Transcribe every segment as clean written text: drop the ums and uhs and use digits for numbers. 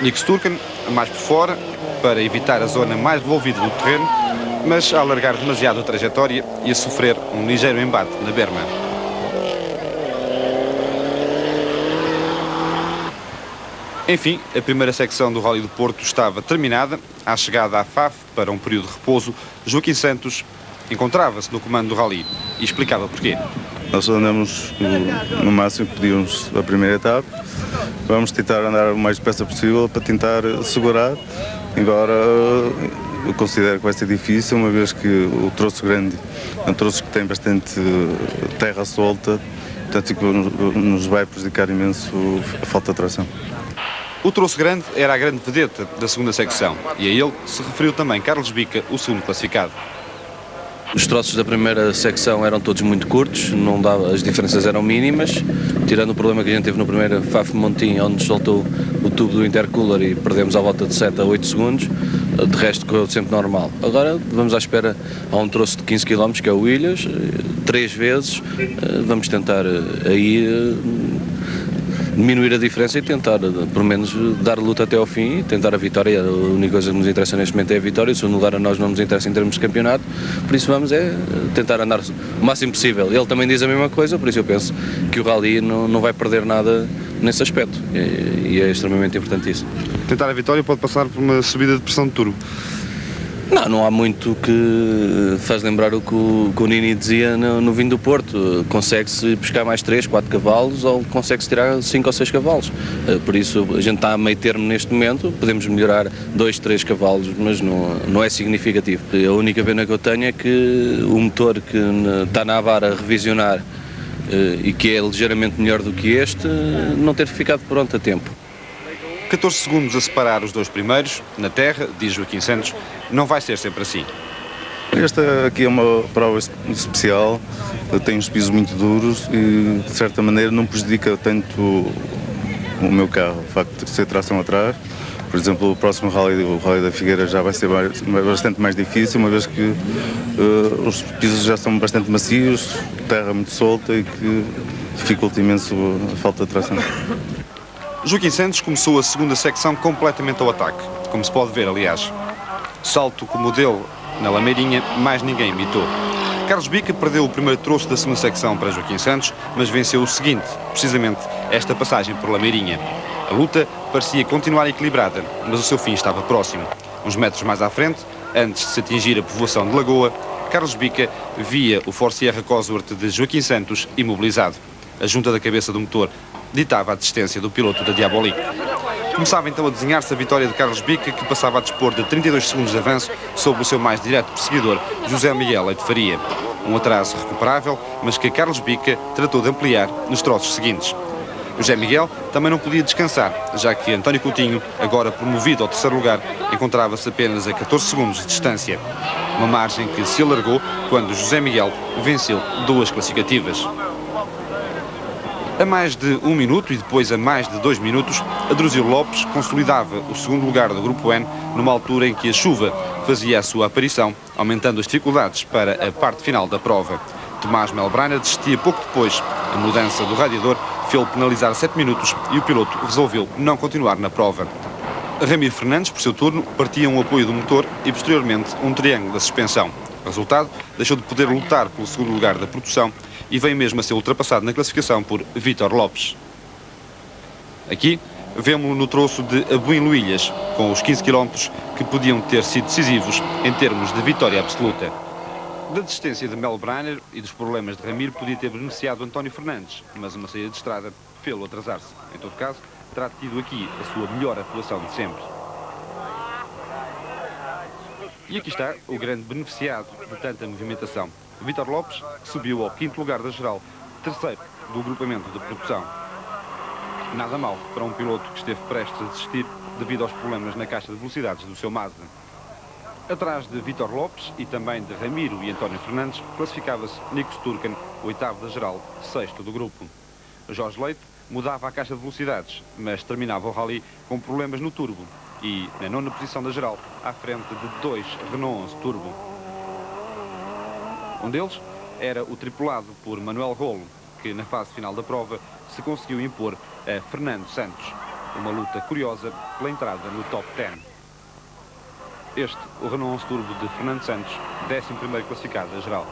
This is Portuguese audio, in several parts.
Nico Sturken, mais por fora, para evitar a zona mais devolvida do terreno, mas a alargar demasiado a trajetória e a sofrer um ligeiro embate na berma. Enfim, a primeira secção do Rally do Porto estava terminada. À chegada à FAF para um período de repouso, Joaquim Santos encontrava-se no comando do Rally e explicava porquê. Nós andamos no máximo que podíamos a primeira etapa. Vamos tentar andar o mais depressa possível para tentar segurar. Embora eu considero que vai ser difícil, uma vez que o troço grande é um troço que tem bastante terra solta, portanto que nos vai prejudicar imenso a falta de tração. O troço grande era a grande vedeta da segunda secção e a ele se referiu também Carlos Bica, o segundo classificado. Os troços da primeira secção eram todos muito curtos, não dava, as diferenças eram mínimas, tirando o problema que a gente teve no primeiro FAF Montim, onde soltou o tubo do intercooler e perdemos à volta de 7 a 8 segundos, de resto correu sempre normal. Agora vamos à espera a um troço de 15 km, que é o Ilhas, 3 vezes, vamos tentar aí diminuir a diferença e tentar, pelo menos, dar luta até ao fim e tentar a vitória. A única coisa que nos interessa neste momento é a vitória. O segundo lugar a nós não nos interessa em termos de campeonato, por isso vamos tentar andar o máximo possível. Ele também diz a mesma coisa, por isso eu penso que o Rally não vai perder nada nesse aspecto e é extremamente importante isso. Tentar a vitória pode passar por uma subida de pressão de turbo. Não há muito que faz lembrar o que o Nini dizia no vinho do Porto. Consegue-se pescar mais 3, 4 cavalos ou consegue-se tirar 5 ou 6 cavalos. Por isso a gente está a meio termo neste momento, podemos melhorar 2, 3 cavalos, mas não é significativo. A única pena que eu tenho é que o motor que está na Avara a revisionar e que é ligeiramente melhor do que este, não ter ficado pronto a tempo. 14 segundos a separar os dois primeiros, na terra, diz Joaquim Santos, não vai ser sempre assim. Esta aqui é uma prova especial, tem uns pisos muito duros e, de certa maneira, não prejudica tanto o meu carro, o facto de ser tração atrás. Por exemplo, o próximo rally, o Rally da Figueira, já vai ser bastante mais difícil, uma vez que os pisos já são bastante macios, terra muito solta e que dificulta imenso a falta de tração. Joaquim Santos começou a segunda secção completamente ao ataque, como se pode ver, aliás. Salto como o dele na Lameirinha, mais ninguém imitou. Carlos Bica perdeu o primeiro troço da segunda secção para Joaquim Santos, mas venceu o seguinte, precisamente esta passagem por Lameirinha. A luta parecia continuar equilibrada, mas o seu fim estava próximo. Uns metros mais à frente, antes de se atingir a povoação de Lagoa, Carlos Bica via o Ford Sierra Cosworth de Joaquim Santos imobilizado. A junta da cabeça do motor ditava a distância do piloto da Diabolique. Começava então a desenhar-se a vitória de Carlos Bica, que passava a dispor de 32 segundos de avanço sobre o seu mais direto perseguidor, José Miguel Leite Faria. Um atraso recuperável, mas que Carlos Bica tratou de ampliar nos troços seguintes. José Miguel também não podia descansar, já que António Coutinho, agora promovido ao terceiro lugar, encontrava-se apenas a 14 segundos de distância. Uma margem que se alargou quando José Miguel venceu 2 classificativas. A mais de 1 minuto e depois a mais de 2 minutos, Adrúzio Lopes consolidava o segundo lugar do Grupo N numa altura em que a chuva fazia a sua aparição, aumentando as dificuldades para a parte final da prova. Tomás Melbrenner desistia pouco depois. A mudança do radiador fez-o penalizar 7 minutos e o piloto resolveu não continuar na prova. Ramiro Fernandes, por seu turno, partia um apoio do motor e posteriormente um triângulo da suspensão. O resultado deixou de poder lutar pelo segundo lugar da produção e veio mesmo a ser ultrapassado na classificação por Vítor Lopes. Aqui vemos-lo no troço de Abuim-Luilhas, com os 15 km que podiam ter sido decisivos em termos de vitória absoluta. Da desistência de Melbrenner e dos problemas de Ramiro podia ter beneficiado António Fernandes, mas uma saída de estrada fê-lo atrasar-se. Em todo caso, terá tido aqui a sua melhor atuação de sempre. E aqui está o grande beneficiado de tanta movimentação. Vítor Lopes, que subiu ao 5º lugar da geral, terceiro do agrupamento de produção. Nada mal para um piloto que esteve prestes a desistir devido aos problemas na caixa de velocidades do seu Mazda. Atrás de Vítor Lopes e também de Ramiro e António Fernandes, classificava-se Nico Sturken, oitavo da geral, sexto do grupo. Jorge Leite mudava a caixa de velocidades, mas terminava o rally com problemas no turbo e na 9ª posição da geral, à frente de 2 Renault 11 Turbo. Um deles era o tripulado por Manuel Rolo, que na fase final da prova se conseguiu impor a Fernando Santos. Uma luta curiosa pela entrada no top 10. Este, o Renault 11 Turbo de Fernando Santos, 11º classificado da geral.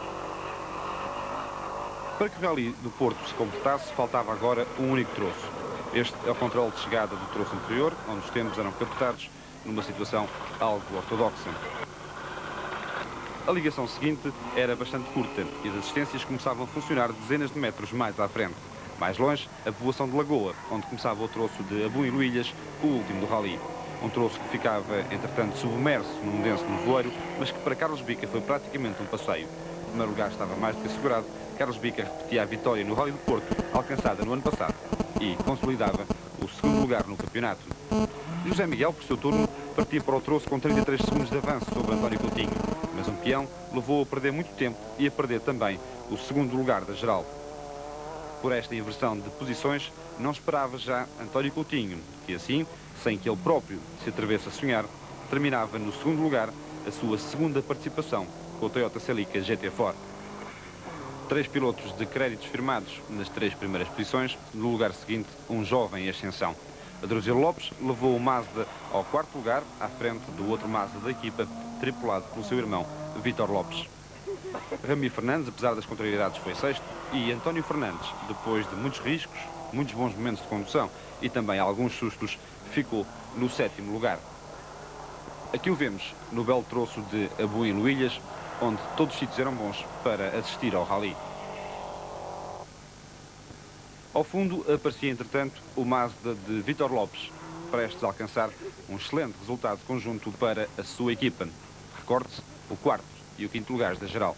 Para que o Rally do Porto se completasse, faltava agora um único troço. Este é o controle de chegada do troço anterior, onde os tempos eram captados numa situação algo ortodoxa. A ligação seguinte era bastante curta e as assistências começavam a funcionar dezenas de metros mais à frente. Mais longe, a povoação de Lagoa, onde começava o troço de Abu e Luílhas, o último do Rally. Um troço que ficava, entretanto, submerso num denso nevoeiro, mas que para Carlos Bica foi praticamente um passeio. O primeiro lugar estava mais do que assegurado. Carlos Bica repetia a vitória no Rally do Porto, alcançada no ano passado, e consolidava o segundo lugar no campeonato. José Miguel, por seu turno, partia para o troço com 33 segundos de avanço sobre António Coutinho, mas um peão levou a perder muito tempo e a perder também o segundo lugar da geral. Por esta inversão de posições, não esperava já António Coutinho, que assim, sem que ele próprio se atrevesse a sonhar, terminava no segundo lugar a sua segunda participação com o Toyota Celica GT4. 3 pilotos de créditos firmados nas 3 primeiras posições, no lugar seguinte, um jovem em ascensão. Adruzilo Lopes levou o Mazda ao 4º lugar, à frente do outro Mazda da equipa, tripulado pelo seu irmão, Vítor Lopes. Ramiro Fernandes, apesar das contrariedades, foi 6º, e António Fernandes, depois de muitos riscos, muitos bons momentos de condução e também alguns sustos, ficou no 7º lugar. Aqui o vemos no belo troço de Abu e Luílhas, onde todos os sítios eram bons para assistir ao Rally. Ao fundo aparecia, entretanto, o Mazda de Vítor Lopes, prestes a alcançar um excelente resultado conjunto para a sua equipa. Recorde-se, o 4º e o 5º lugares da geral.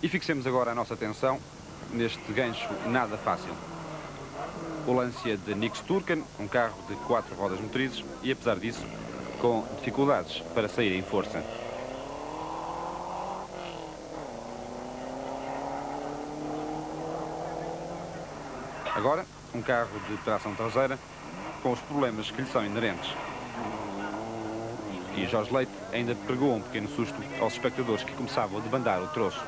E fixemos agora a nossa atenção neste gancho nada fácil. O Lancia de Nix Turcan, um carro de 4 rodas motrizes e, apesar disso, com dificuldades para sair em força. Agora, um carro de tração traseira com os problemas que lhe são inerentes. E Jorge Leite ainda pregou um pequeno susto aos espectadores que começavam a debandar o troço.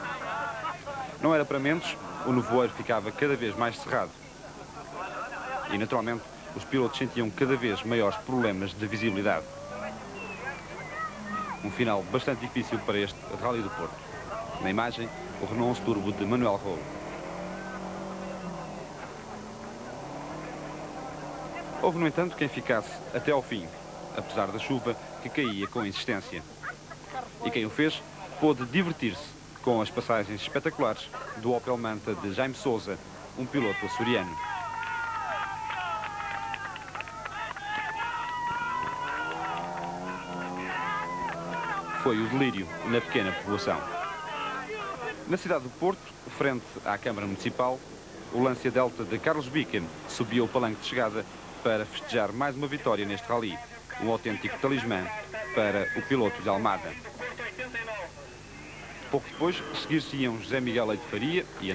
Não era para menos, o nevoeiro ficava cada vez mais cerrado. E, naturalmente, os pilotos sentiam cada vez maiores problemas de visibilidade. Um final bastante difícil para este Rally do Porto. Na imagem, o Renault 11 Turbo de Manuel Rolo. Houve, no entanto, quem ficasse até ao fim, apesar da chuva que caía com insistência. E quem o fez pôde divertir-se com as passagens espetaculares do Opel Manta de Jaime Sousa, um piloto açoriano. Foi o delírio na pequena povoação. Na cidade do Porto, frente à Câmara Municipal, o Lancia Delta de Carlos Bica subiu o palanque de chegada para festejar mais uma vitória neste rally, um autêntico talismã para o piloto de Almada. Pouco depois, seguir-se-iam José Miguel Leite Faria e